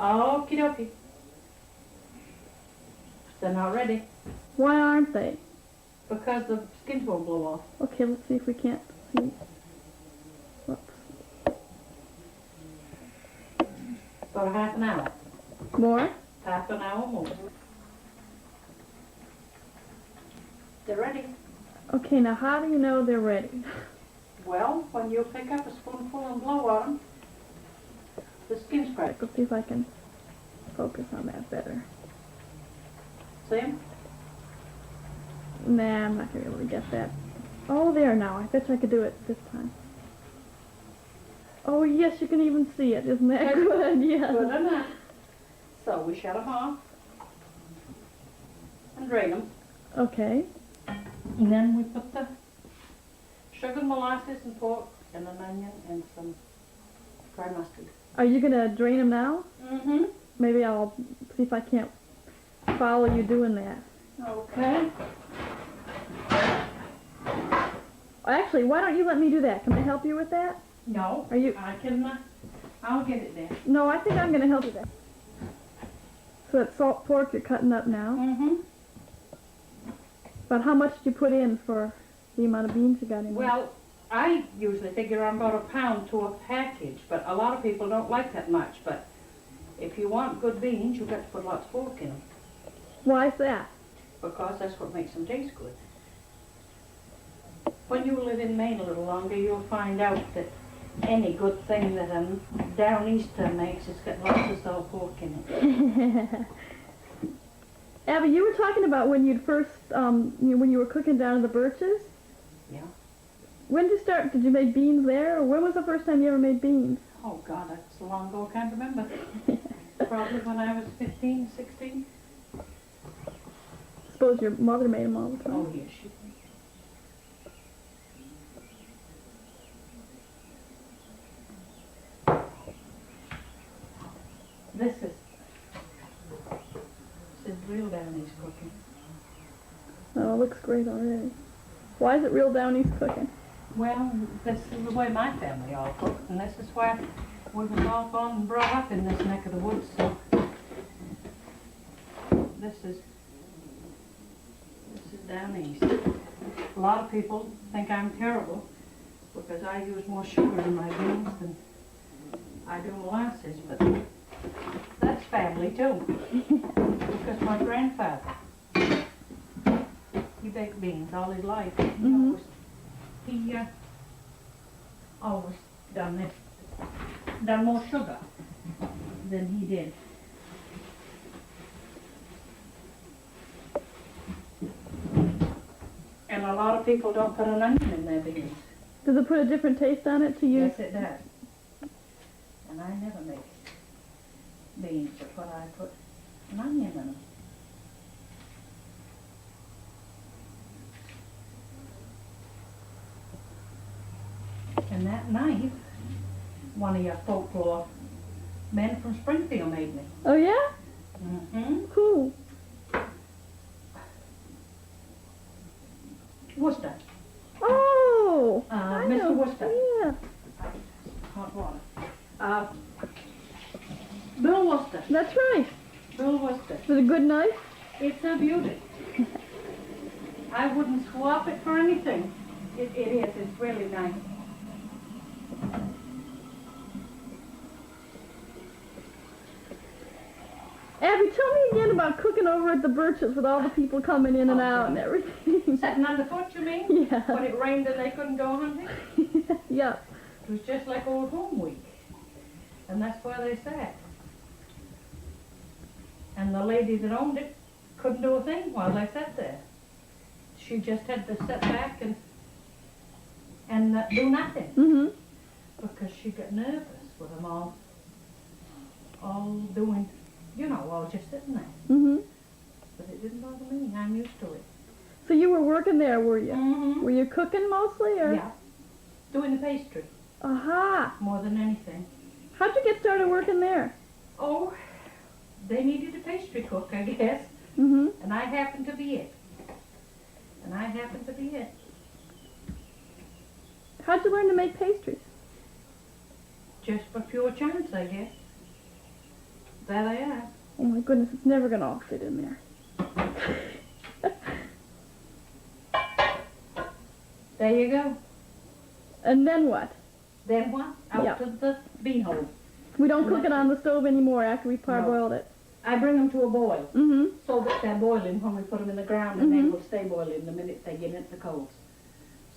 Okie dokie. They're not ready Why aren't they? because the skins won't blow off. Okay, let's see if we can't see. Whoops. For half an hour. More? Half an hour more. They're ready. Okay, now how do you know they're ready? Well, when you pick up a spoonful and blow on them, the skin's cracked. Let's see if I can focus on that better. See 'em? Nah, I'm not going to be able to get that. Oh, there now. I bet you I could do it this time. Oh, yes, you can even see it. Isn't that good? Yeah. Good enough. So we shut them off and drain them. Okay. And then we put the sugar, molasses, and pork, and an onion, and some dry mustard. Are you going to drain them now? Mm-hmm. Maybe I'll see if I can't follow you doing that. Okay. Actually, why don't you let me do that? Can I help you with that? No. Are you? I can, I'll get it there. No, I think I'm going to help you there. So that salt pork you're cutting up now. Mm-hmm. But how much did you put in for the amount of beans you got in there? Well, I usually figure on about £1 to a package, but a lot of people don't like that much. But if you want good beans, you've got to put lots of pork in them, Why is that? because that's what makes them taste good. When you live in Maine a little longer, you'll find out that any good thing that a down easter makes has got lots of salt pork in it. Abby, you were talking about when you'd first, when you were cooking down in the Birches? Yeah. When did you start? Did you make beans there? Or when was the first time you ever made beans? Oh, God, that's so long ago, I can't remember. Probably when I was 15, 16. Suppose your mother made them all the time. Oh, yes, she did. This is real Downey's cooking. Oh, it looks great already. Why is it real Downey's cooking? Well, this is the way my family all cooked, and this is where we was all born and brought up in this neck of the woods, so this is Downey's. A lot of people think I'm terrible because I use more sugar in my beans than I do molasses, but that's family too. Because my grandfather, he baked beans all his life. He always done more sugar than he did. And a lot of people don't put an onion in their beans. Does it put a different taste on it to you? Yes, it does. And I never make beans, but what I put an onion in them. And that knife, one of your folklore men from Springfield made me. Oh, yeah? Mm-hmm. Cool. Worcester. Oh! I Mr. know. Worcester. Yeah. Hot water. Bill Worcester. That's right. Bill Worcester. Is it a good knife? It's a beauty. I wouldn't swap it for anything. It is. It's really nice. Abby, tell me again about cooking over at the Birches with all the people coming in and out and everything. Sitting underfoot, you mean? Yeah. When it rained and they couldn't go hunting? Yeah. It was just like old home week. And that's where they sat. And the lady that owned it couldn't do a thing while they sat there. She just had to sit back and do nothing. Mm-hmm. Because she got nervous with them all doing, all just sitting there. Mm-hmm. But it didn't bother me. I'm used to it. So you were working there, were you? Mm-hmm. Were you cooking mostly, or? Yeah. Doing the pastry Aha! more than anything. How'd you get started working there? Oh, they needed a pastry cook, I guess. Mm-hmm. And I happened to be it. How'd you learn to make pastries? Just for pure chance, I guess. There they are. Oh my goodness, it's never gonna all fit in there. There you go. And then what? Then what? Out Yeah. to the bean hole. We don't cook it on the stove anymore after we parboiled it. I bring them to a boil Mm-hmm. so that they're boiling when we put them in the ground, and they will stay boiling the minute they get into the coals.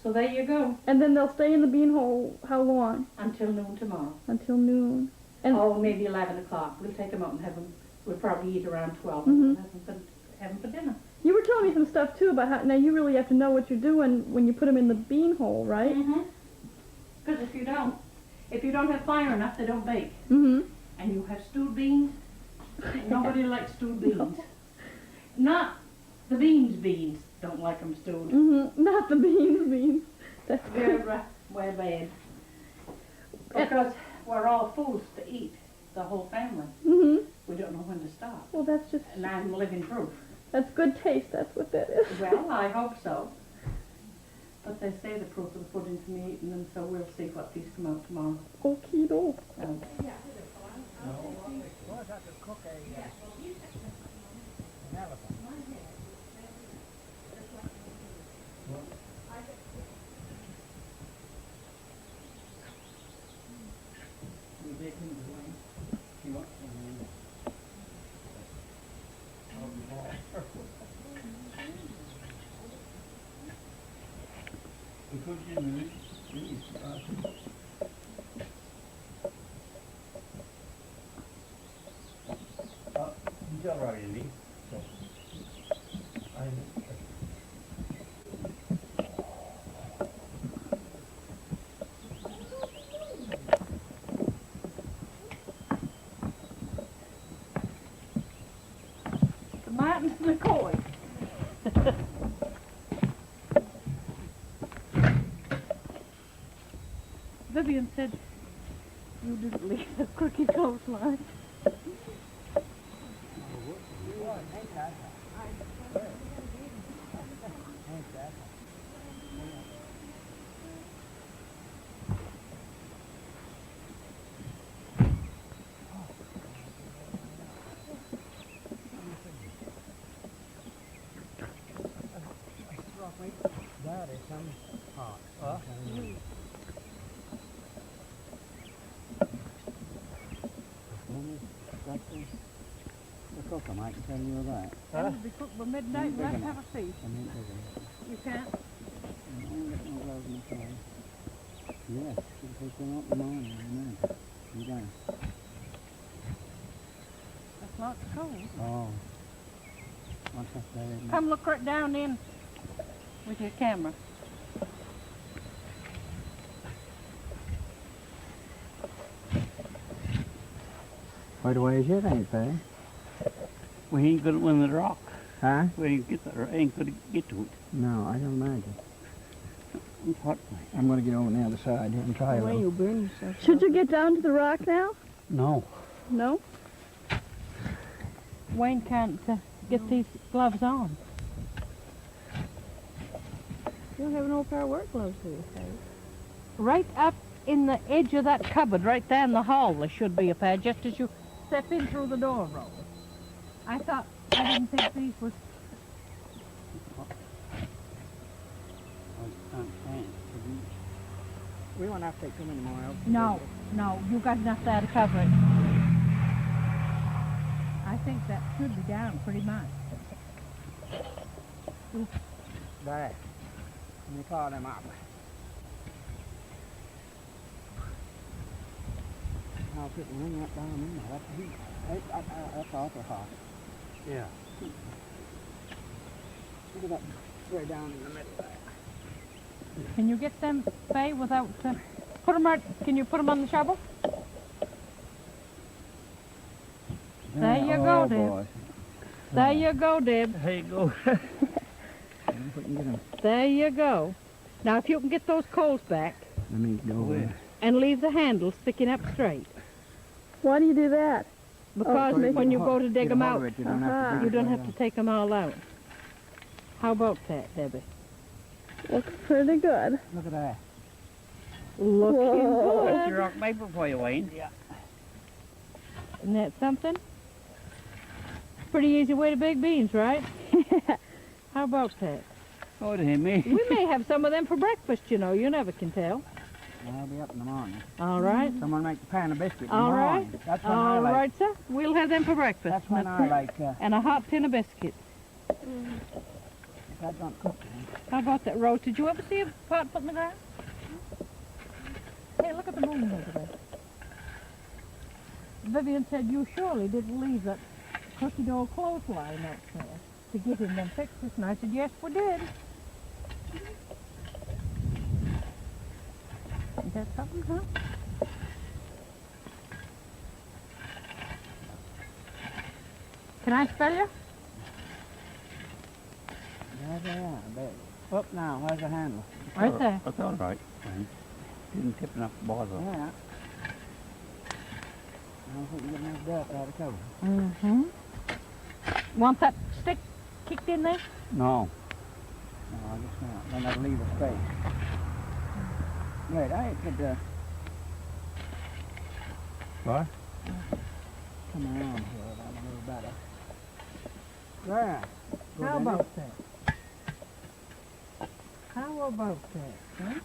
So there you go. And then they'll stay in the bean hole how long? Until noon tomorrow. Until noon. And Oh, maybe 11 o'clock. We'll take them out and have them. We'll probably eat around 12 Mhm. and have them for dinner. you were telling me some stuff too about how now you really have to know what you're doing when you put them in the bean hole, right? Because if you don't have fire enough, they don't bake. Mm-hmm. And you have stewed beans. Nobody likes stewed beans. Not the beans don't like them stewed. Mm-hmm. Not the beans. That's We're bad. Because we're all fools to eat, the whole family. Mm-hmm. We don't know when to stop. Well, that's just And I'm living proof. that's good taste. That's what that is. Well, I hope so. But they say the proof of the pudding's in the eating them, so we'll see what these come out tomorrow. Okie doke. The Martin's and the Coy. Vivian said you didn't leave the crooked coastline. I might tell you that. It'll be cooked by midnight, and let's have a feast. You can't? Yes, because they're not the morning, remember. You don't. That's not cold. Oh. What's that there, isn't it? Come look right down in with your camera. Quite a ways yet, ain't they? We ain't gonna win the rock. Huh? We ain't gonna get to it. No, I don't imagine. What? I'm going to get over on the other side here and try a little. burn yourself. Should you get down to the rock now? No. No? Wayne can't get these gloves on. You don't have an old pair of work gloves, do you? Right up in the edge of that cupboard, right there in the hall, there should be a pair, just as you step in through the door, Rose. I didn't think these was... We won't have to take too many more out. No, you got enough there to cover it. I think that should be down pretty much. There. Let me call them up. I'll put the ring right down in there. That's awful hot. Yeah. Look at that. Way down in the middle there. Can you get them, Faye, without... put them right... Can you put them on the shovel? There you go, Deb. Boy. There you go, Deb. There you go. If we can get 'em. There you go. Now, if you can get those coals back Let me go over. and leave the handle sticking up straight, Why do you do that? because make when it you go to dig them out, You don't have to dig you it don't right have to take them all out. How about that, Debbie? Looks pretty good. out. Look at that. Looking Whoa. good. That's your rock paper for you, Wayne. Isn't that something? pretty easy way to bake beans, right? How about that? Oh, dear me. We may have some of them for breakfast, you know. You never can tell. I'll be up in the morning. All right. Someone make a pan of biscuit in the All morning. right. That's when I All like. right, sir. We'll have them for breakfast. That's when I like. And a hot tin of biscuits. If that don't cook. How about that, Rose? Did you ever see a pot put in the ground? Hey, look at the moon over there. Vivian said you surely didn't leave that cookie dough clothesline up there to get him them fixes. And I said, yes, we did. Is that something, huh? Can I spell you? There they are, baby. Up now, where's the handle? Right there. That's all right. Fine. Didn't tip enough bother. Yeah. I don't think you get enough dirt out of cover. Mm-hmm. Want that stick kicked in there? No. No, I just not. Then I'd leave a space. Wait, I could What? come around here a little better. There. Good, How isn't it? about that? How about that, huh?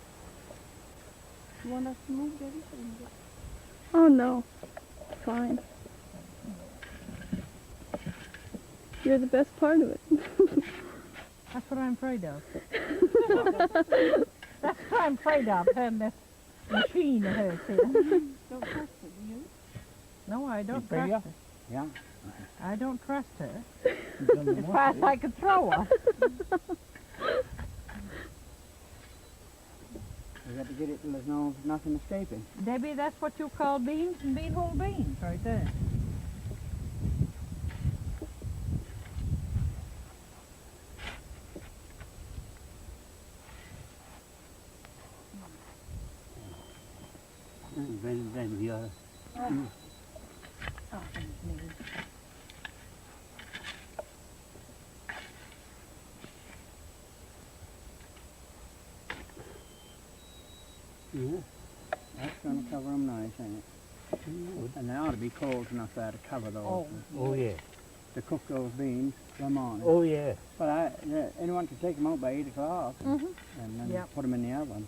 You want us to move, Debbie? Oh no. Fine. You're the best part of it. That's what I'm afraid of. That's what I'm afraid of, having this machine of hers here. Don't trust it, you? No, I don't You trust figure? her. Yeah. I don't trust her. You've done the As work, far as yeah. I could throw her. We got to get it till there's nothing escaping. Debbie, that's what you call beans and bean whole beans right there. Then the other. Oh, thank me. Yeah. That's going to cover them nice, ain't it? And they ought to be cold enough there to cover those. Oh. Oh, yeah. To cook those beans for the morning. Oh, yeah. But anyone could take them out by 8 o'clock Mm-hmm. and then Yep. put them in the oven.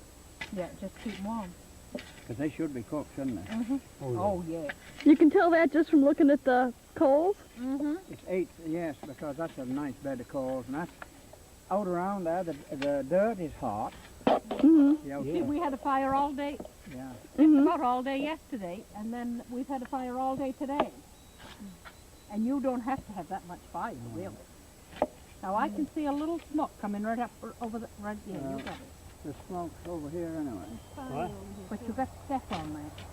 Yeah, just keep them warm. Because they should be cooked, shouldn't they? Mm-hmm. Oh, yeah. Oh, yeah. You can tell that just from looking at the coals. Mm-hmm. It's 8, yes, because that's a nice bed of coals. And that's out around there, the dirt is hot. Mm-hmm. The outside- See, we had a fire all day, yeah. Mm-hmm. about all day yesterday, and then we've had a fire all day today. And you don't have to have that much fire, really. Now I can see a little smoke coming right up over the, right, yeah, you got it. The smoke's over here anyway. What? But you got to step on that.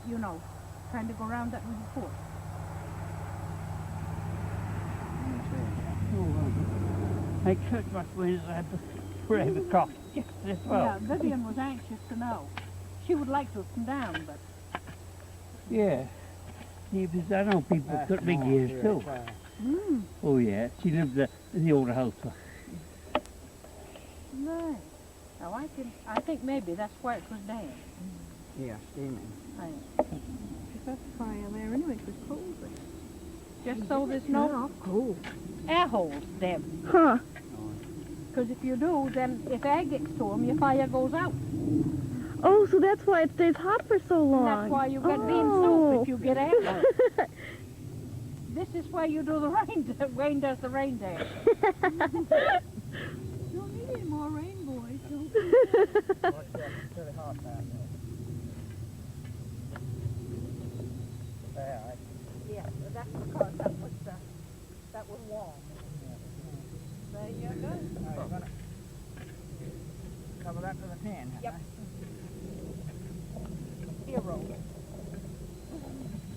You know, trying to go around that with your foot. Let me see. I cooked my wings. I had to spray the coffee as well. Yeah, Vivian was anxious to know. She would like to come down, but Yeah. Yeah, because I know people That's cook big more ears here, too. there. Oh, yeah. She lived in the old house. no. Now I think maybe that's why it was down. Yeah, steaming. That's fire there anyway, because cold. Just so there's no air holes, Deb. Huh. Because if you do, then if air gets to them, your fire goes out. Oh, so that's why it stays hot for so long. And that's why you get bean soup if you get air holes. This is why you do the rain. Wayne does the rain dance. Don't need any more rain, boys. Watch that, it's really hot down there. There, Yeah, that's because that was warm. There you go. Now you're gonna cover that with a pan, Yep. huh? Hero.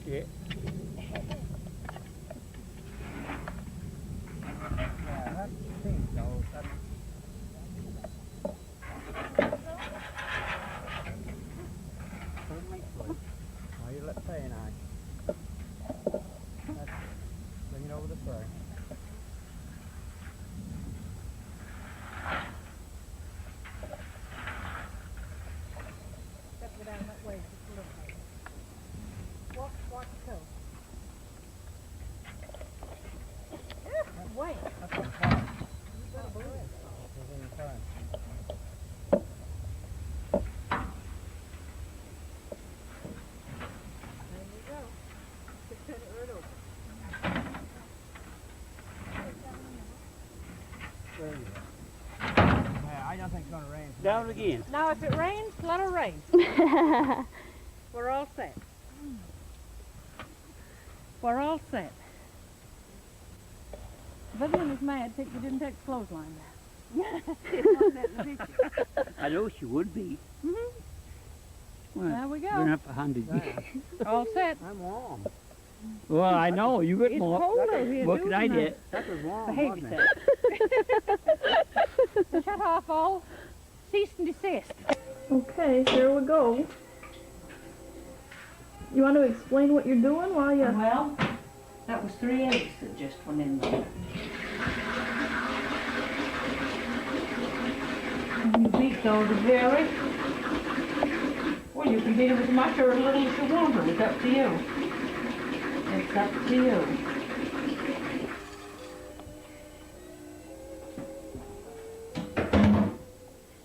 Yeah. Yeah, that seems so. That's... Certainly. Now you let say now. That's, bring it over the fire. I don't think it's gonna rain. Down again. Now, if it rains, let it rain. We're all set. We're all set. Vivian is mad that you didn't take the clothesline back. I know she would be. Well, There we been go. up 100 years. All set. I'm warm. Well, I know, you got It's more. cold over here, What too, can I tonight. do? That was warm, Behave wasn't yourself. Shut off all. Cease and desist. Okay, here we go. You want to explain what you're doing while you... Well, that was 3 eggs that just went in there. And you beat those very... Well, you can beat them as much or as little as you want to. It's up to you. It's up to you.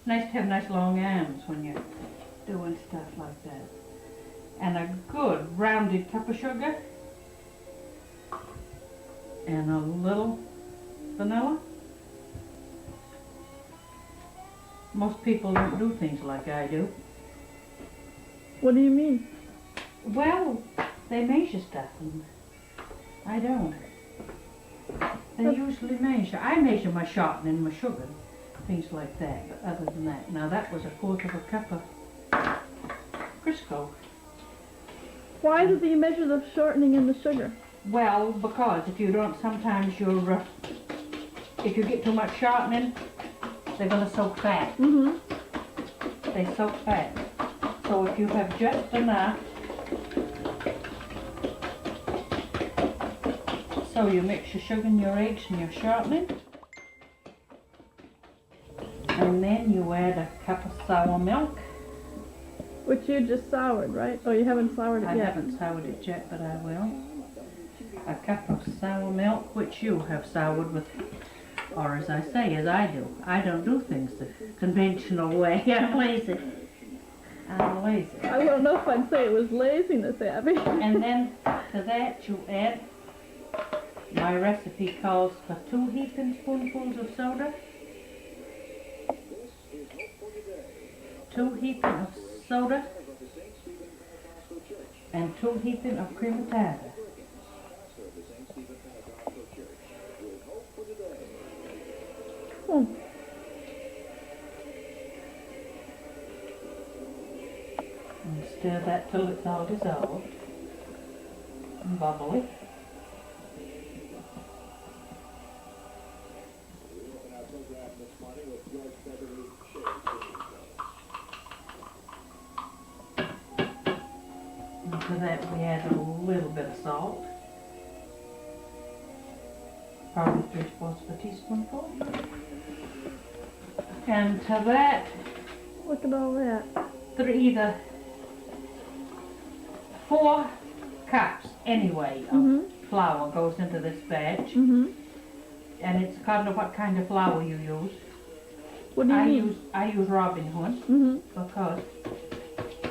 Nice to have nice long arms when you're doing stuff like that. And a good rounded cup of sugar. And a little vanilla. Most people don't do things like I do. What do you mean? Well, they measure stuff, and I don't. They usually measure. I measure my shortening, my sugar, things like that, but other than that. Now that was 1/4 cup of Crisco. Why do you measure the shortening in the sugar? Well, because if you don't, sometimes you're, if you get too much shortening, they're going to soak fat. Mm-hmm. They soak fat. So if you have just enough, so you mix your sugar and your eggs and your shortening, and then you add a cup of sour milk. Which you just soured, right? Oh, you haven't soured it I yet. haven't soured it yet, but I will. A cup of sour milk, which you have soured with, or as I say, as I do. I don't do things the conventional way. I'm lazy. I'm lazy. I don't know if I'd say it was laziness, Abby. And then to that you add, my recipe calls for 2 heaping spoonfuls of soda, 2 heaping of soda, and 2 heaping of cream of tartar. Hmm. And stir that till it's all dissolved and bubbly. And to that we add a little bit of salt. Probably 3/4 of a teaspoonful. And to that, Look at all that. either 4 cups anyway of Mm-hmm. flour goes into this batch, Mm-hmm. and it's kind of what kind of flour you use. What do you mean? I use Robin Hood Mm-hmm. because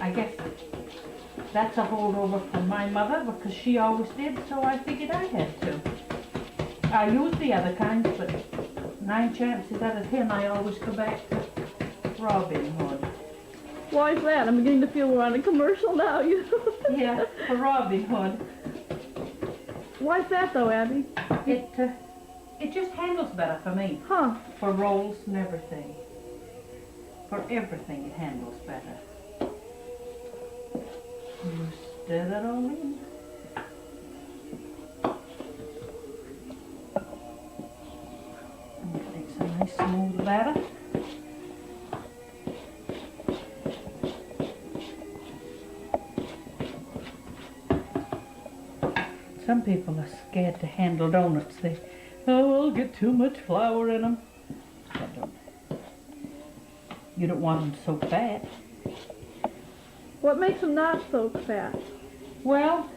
I guess that's a holdover from my mother because she always did, so I figured I had to. I use the other kinds, but 9 chances out of 10 I always go back to Robin Hood. Why is that? I'm beginning to feel we're on a commercial now. Yeah, for Robin Hood. Why is that though, Abby? It just handles better for me. Huh. For rolls and everything. For everything it handles better. You stir that all in. And it makes a nice smooth batter. Some people are scared to handle donuts. They, I'll get too much flour in them. You don't want them to soak fat. What makes them not soak fat? Well,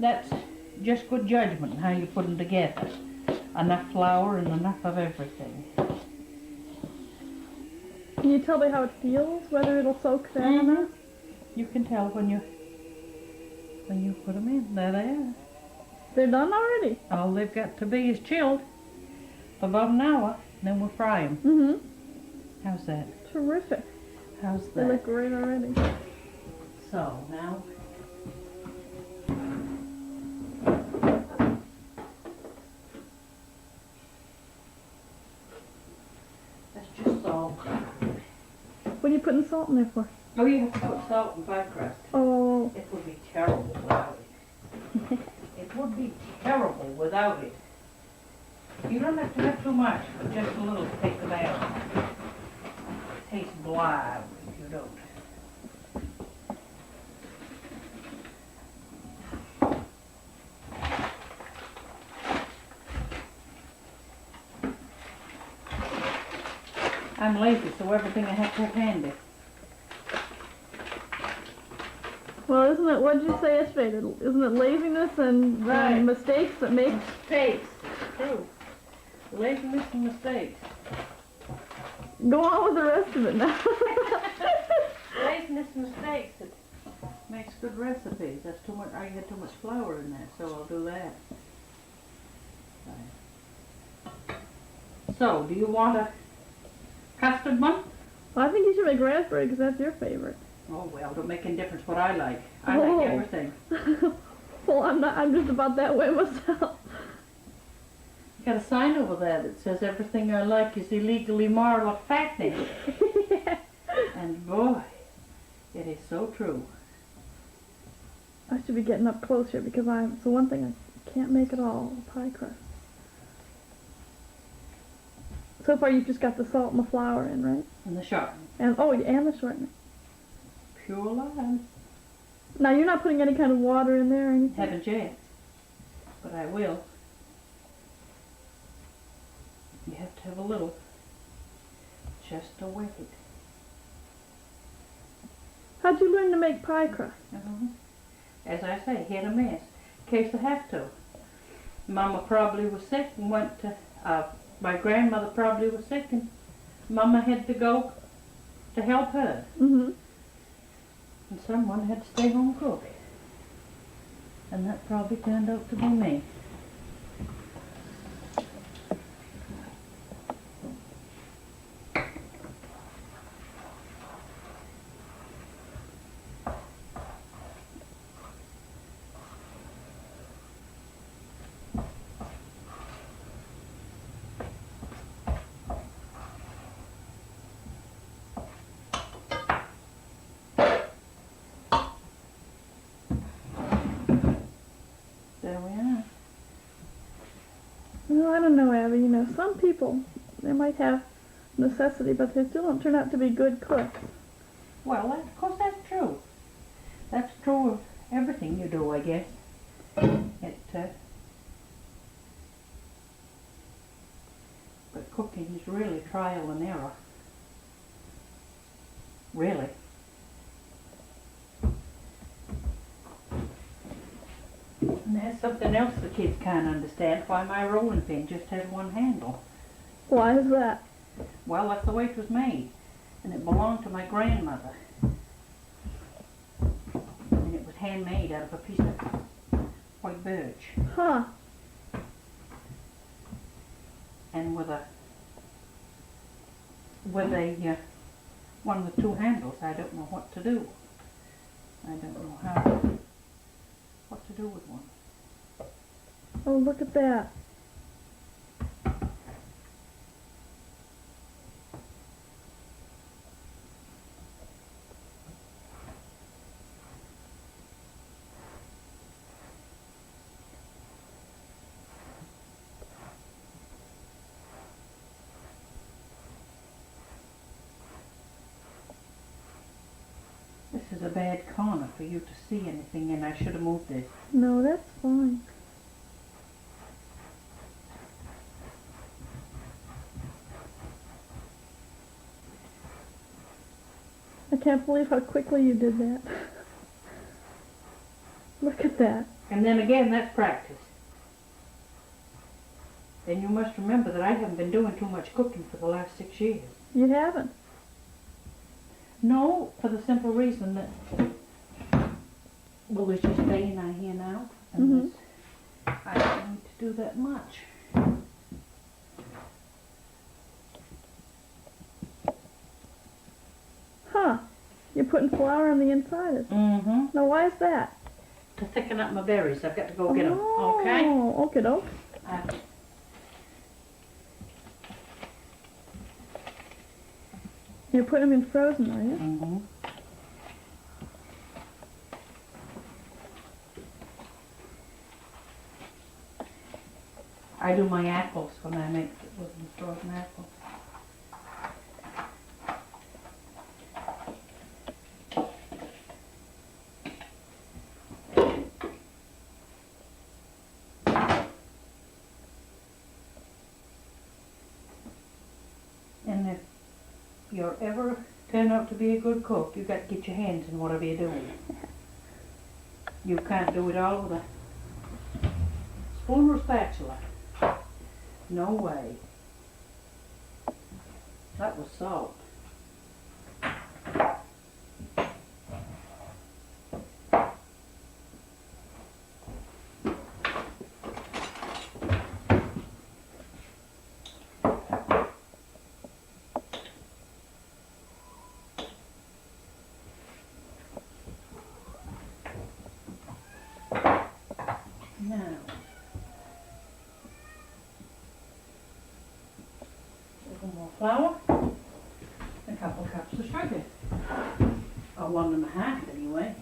that's just good judgment in how you put them together. Enough flour and enough of everything. Can you tell me how it feels? Whether it'll soak fat or not? You can tell when you put them in. There they are. They're done already. All they've got to be is chilled for about an hour. Then we'll fry them. Mm-hmm. How's that? Terrific. How's They that? look great already. So now, that's just salt. What are you putting salt in there for? Oh, you have to put salt in pie crust. Oh, It would be terrible without it. It would be terrible without it. You don't have to have too much, but just a little to take the balance. It tastes blah if you don't. I'm lazy, so everything I have to have handy. well, isn't it, what did you say yesterday? Isn't it laziness and Right. mistakes that make... Mistakes. True. Laziness and mistakes. Go on with the rest of it now. Laziness and mistakes. It makes good recipes. That's too much. I had too much flour in there, so I'll do that. Right. So, do you want a custard one? I think you should make raspberry because that's your favorite. Oh well, don't make any difference what I like. I Oh. like everything. Well, I'm just about that way myself. You got a sign over there that says everything I like is illegally immoral or fattening. And boy, it is so true. I should be getting up close here because it's the one thing I can't make at all, pie crust. So far you've just got the salt and the flour in, right? And the sharp, And and the shortening. pure lime. Now you're not putting any kind of water in there or anything? Haven't yet, but I will. You have to have a little, just to wet it. How'd you learn to make pie crust? As I say, hit or miss, in case I have to. Mama probably was sick and went to, my grandmother probably was sick and Mama had to go to help her. Mm-hmm. And someone had to stay home and cook. And that probably turned out to be me. There we are. Well, I don't know, Abby. You know, some people, they might have necessity, but they still don't turn out to be good cooks. Well, of course that's true. That's true of everything you do, I guess. But cooking is really trial and error. Really. And there's something else the kids can't understand, why my rolling pin just has one handle. Why is that? Well, that's the way it was made. And it belonged to my grandmother. And it was handmade out of a piece of white birch. Huh. And with a one with two handles, I don't know what to do. I don't know what to do with one. Oh, look at that. This is a bad corner for you to see anything in. I should have moved this. No, that's fine. I can't believe how quickly you did that. Look at that. And then again, that's practice. And you must remember that I haven't been doing too much cooking for the last 6 years. You haven't. No, for the simple reason that, well, there's just Day and I here now, and I don't need to do that much. You're putting flour on the inside. Mm-hmm. Now, why is that? To thicken up my berries. I've got to go get them. Okay? Oh, okay, doke. You're putting them in frozen, are you? Mm-hmm. I do my apples when I make it with the frozen apples. And if you're ever turn out to be a good cook, you got to get your hands in whatever you're doing. You can't do it all with a spoon or spatula. No way. That was salt. Now, a little more flour, a couple of cups of sugar, or 1.5 anyway.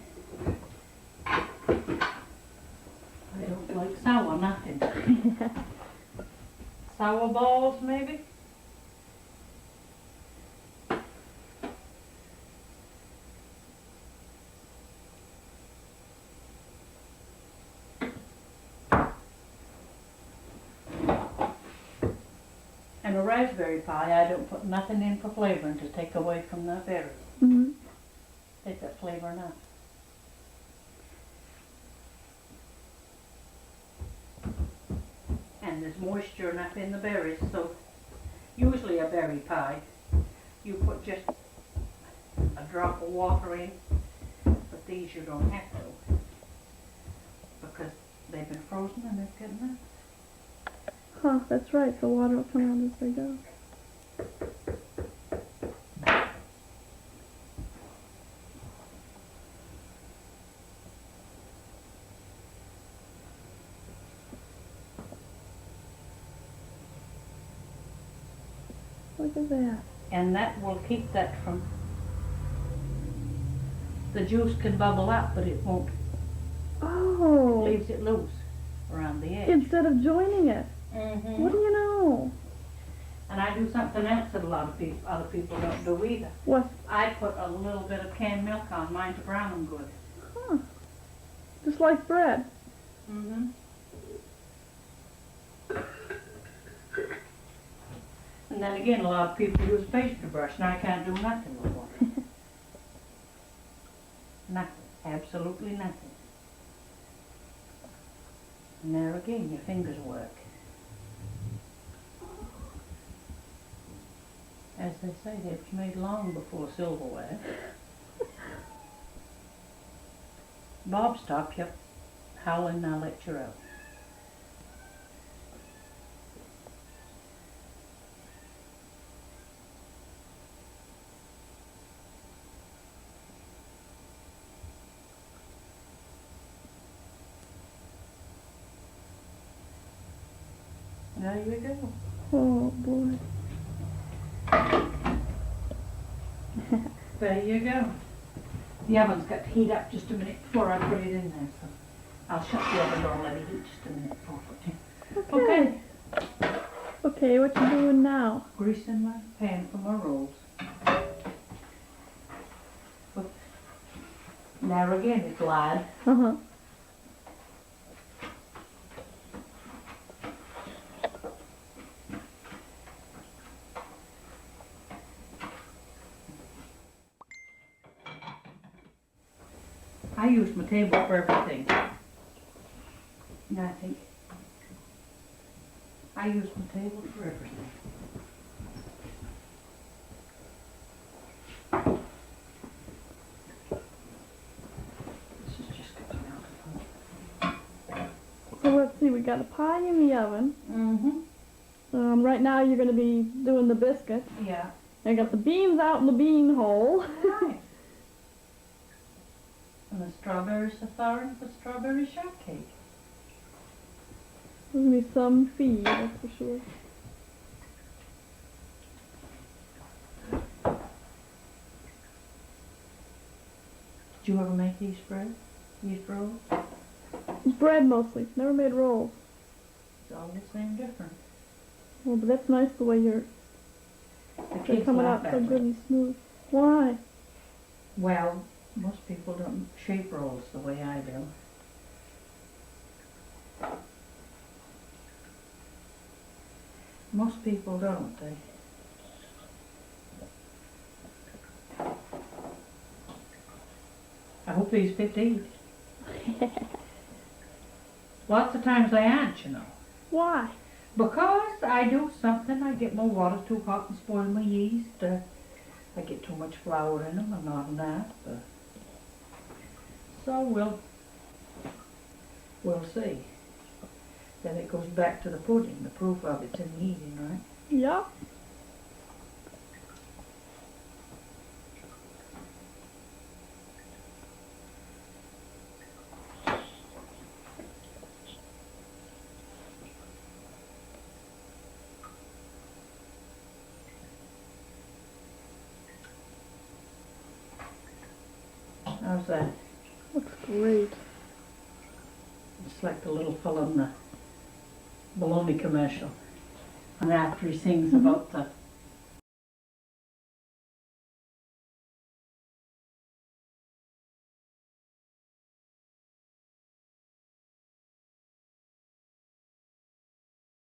I don't like sour nothing. Sour balls maybe? And a raspberry pie, I don't put nothing in for flavoring to take away from the berries. Mm-hmm. Take that flavor enough. And there's moisture enough in the berries, so usually a berry pie, you put just a drop of water in, but these you don't have to, because they've been frozen and they've got enough. Huh, that's right. The water will come out as they go. Look at that. And that will keep that from, the juice can bubble up, but it won't. Oh, Leaves it loose around the edge. instead of joining it. Mm-hmm. What do you know? And I do something else that a lot of people, other people don't do either. What? I put a little bit of canned milk on mine to brown them good. Huh. Just like bread. Mm-hmm. And then again, a lot of people use a pastry brush, and I can't do nothing with one. Nothing. Absolutely nothing. And there again, your fingers work. As they say, they was made long before silverware. Bob, stop your howling, I'll let you out. There you go. Oh boy. There you go. The oven's got to heat up just a minute before I put it in there, so I'll shut the oven door and let it heat just a minute before I put it in. Okay. Okay, what you doing now? Greasing my pan for my rolls. But now again, it's lied. Uh-huh. I use my table for everything. And I think I use my table for everything. This is just coming out. So let's see, we got a pie in the oven. Mm-hmm. Right now you're going to be doing the biscuit. Yeah. I got the beans out in the bean hole. Right. And the strawberries are thawing for strawberry shortcake. There's gonna be some feed, that's for sure. Did you ever make these rolls? Bread mostly. Never made rolls. It's all the same different. Well, but that's nice the way The they're kids coming laugh out so at good me. and smooth. Why? Well, most people don't shape rolls the way I do. Most people don't. I hope he's fit to eat. Lots of times I aren't, you know. Why? Because I do something, I get my water too hot and spoil my yeast. I get too much flour in them, I'm not in that. So we'll see. Then it goes back to the pudding. The proof of it's in the eating, right? Yeah. How's that? Looks great. It's like the little fellow in the bologna commercial. And after he sings about the